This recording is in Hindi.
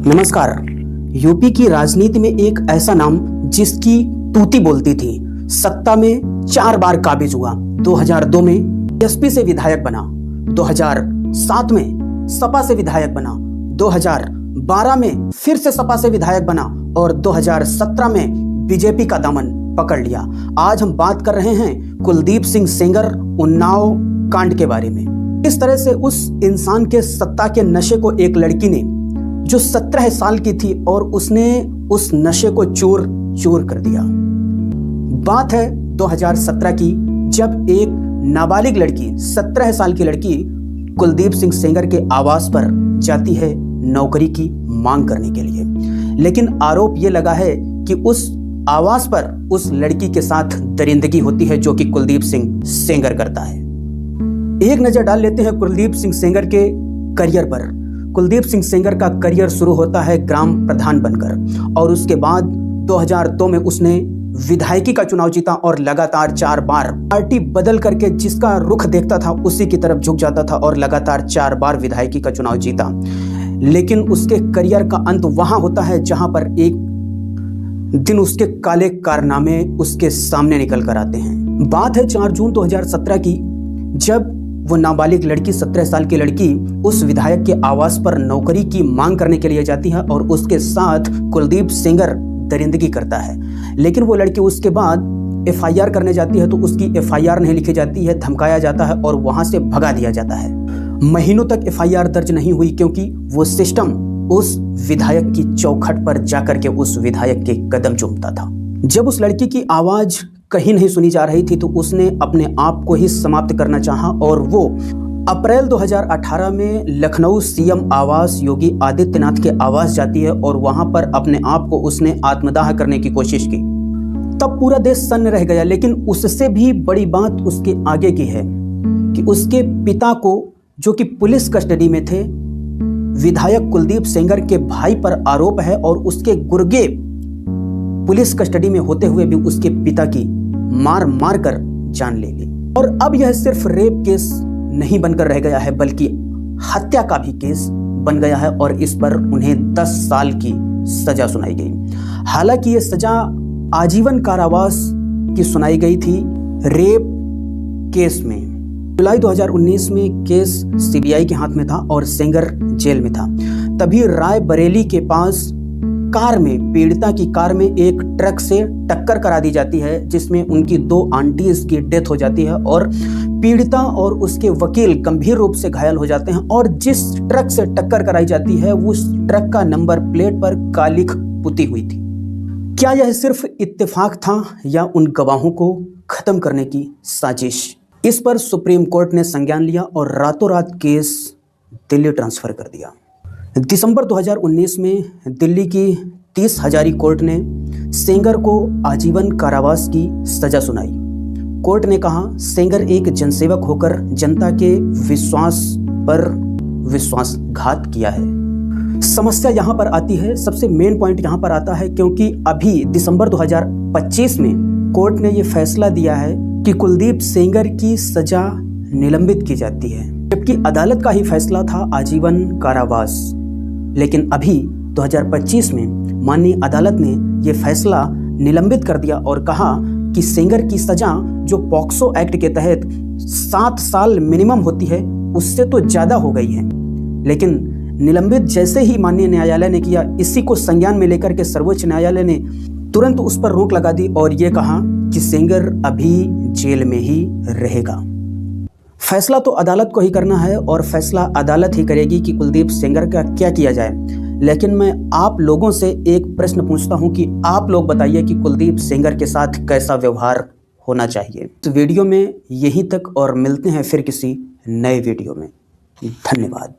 नमस्कार। यूपी की राजनीति में एक ऐसा नाम जिसकी तूती बोलती थी, सत्ता में 4 बार काबिज हुआ। 2002 में एसपी से विधायक बना, 2007 में सपा से विधायक बना, 2012 में फिर से सपा से विधायक बना और 2017 में बीजेपी का दामन पकड़ लिया। आज हम बात कर रहे हैं कुलदीप सिंह सेंगर उन्नाव कांड के बारे में। इस तरह से उस इंसान के सत्ता के नशे को एक लड़की ने जो 17 साल की थी और उसने उस नशे को चूर चूर कर दिया। बात है 2017 की, जब एक नाबालिग लड़की 17 साल की लड़की कुलदीप सिंह सेंगर के आवास पर जाती है नौकरी की मांग करने के लिए। लेकिन आरोप यह लगा है कि उस आवास पर उस लड़की के साथ दरिंदगी होती है जो कि कुलदीप सिंह सेंगर करता है। एक नजर डाल लेते हैं कुलदीप सिंह सेंगर के करियर पर। कुलदीप सिंह सेंगर का करियर शुरू होता है ग्राम प्रधान बनकर और उसके बाद 2002 में उसने विधायकी का चुनाव जीता और लगातार 4 बार पार्टी बदल करके जिसका रुख देखता था उसी की तरफ झुक जाता था और लगातार 4 बार विधायकी का चुनाव जीता। लेकिन उसके करियर का अंत वहां होता है जहां पर एक दिन उसके काले कारनामे उसके सामने निकल कर आते हैं। बात है 4 जून 2017 की, जब वो नाबालिग लड़की 17 साल की लड़की उस विधायक के आवास पर नौकरी की मांग करने के लिए जाती है और उसके साथ कुलदीप सेंगर दरिंदगी करता है। लेकिन वो लड़की उसके बाद एफआईआर करने जाती है तो उसकी एफआईआर नहीं लिखी जाती है, धमकाया जाता है और वहां से भगा दिया जाता है। महीनों तक एफआईआर दर्ज नहीं हुई क्योंकि वो सिस्टम उस विधायक की चौखट पर जाकर के उस विधायक के कदम चूमता था। जब उस लड़की की आवाज कहीं नहीं सुनी जा रही थी तो उसने अपने आप को ही समाप्त करना चाहा और वो अप्रैल 2018 में लखनऊ सीएम आवास योगी आदित्यनाथ के आवास जाती है और वहां पर अपने आप को उसने आत्मदाह करने की कोशिश की। तब पूरा देश सन्न रह गया। लेकिन उससे भी बड़ी बात उसके आगे की है कि उसके पिता को, जो कि पुलिस कस्टडी में थे, विधायक कुलदीप सेंगर के भाई पर आरोप है और उसके गुर्गे पुलिस कस्टडी में होते हुए भी उसके पिता की मार मार कर जान ले ली। और अब यह सिर्फ रेप केस नहीं बनकर रह गया है बल्कि हत्या का भी केस बन गया है और इस पर उन्हें 10 साल की सजा सुनाई गई। हालांकि यह सजा आजीवन कारावास की सुनाई गई थी रेप केस में। जुलाई 2019 में केस सीबीआई के हाथ में था और सेंगर जेल में था। तभी रायबरेली के पास कार में, पीड़िता की कार में एक ट्रक से टक्कर करा दी जाती है जिसमें उनकी 2 आंटीज की डेथ हो जाती है और पीड़िता और उसके वकील गंभीर रूप से घायल हो जाते हैं। और जिस ट्रक से टक्कर कराई जाती है उस ट्रक का नंबर प्लेट पर कालिख पुती हुई थी। क्या यह सिर्फ इत्तेफाक था या उन गवाहों को खत्म करने की साजिश? इस पर सुप्रीम कोर्ट ने संज्ञान लिया और रातों रात केस दिल्ली ट्रांसफर कर दिया। दिसंबर 2019 में दिल्ली की 30 हजारी कोर्ट ने सेंगर को आजीवन कारावास की सजा सुनाई। कोर्ट ने कहा, सेंगर एक जनसेवक होकर जनता के विश्वास पर विश्वासघात किया है। समस्या यहां पर आती है, सबसे मेन पॉइंट यहां पर आता है क्योंकि अभी दिसंबर 2025 में कोर्ट ने यह फैसला दिया है कि कुलदीप सेंगर की सजा निलंबित की जाती है, जबकि अदालत का ही फैसला था आजीवन कारावास। लेकिन अभी 2025 में माननीय अदालत ने यह फैसला निलंबित कर दिया और कहा कि सेंगर की सजा जो पॉक्सो एक्ट के तहत 7 साल मिनिमम होती है उससे तो ज्यादा हो गई है। लेकिन निलंबित जैसे ही माननीय न्यायालय ने किया, इसी को संज्ञान में लेकर के सर्वोच्च न्यायालय ने तुरंत उस पर रोक लगा दी और यह कहा कि सेंगर अभी जेल में ही रहेगा। फैसला तो अदालत को ही करना है और फैसला अदालत ही करेगी कि कुलदीप सेंगर का क्या किया जाए। लेकिन मैं आप लोगों से एक प्रश्न पूछता हूं कि आप लोग बताइए कि कुलदीप सेंगर के साथ कैसा व्यवहार होना चाहिए। तो वीडियो में यहीं तक और मिलते हैं फिर किसी नए वीडियो में। धन्यवाद।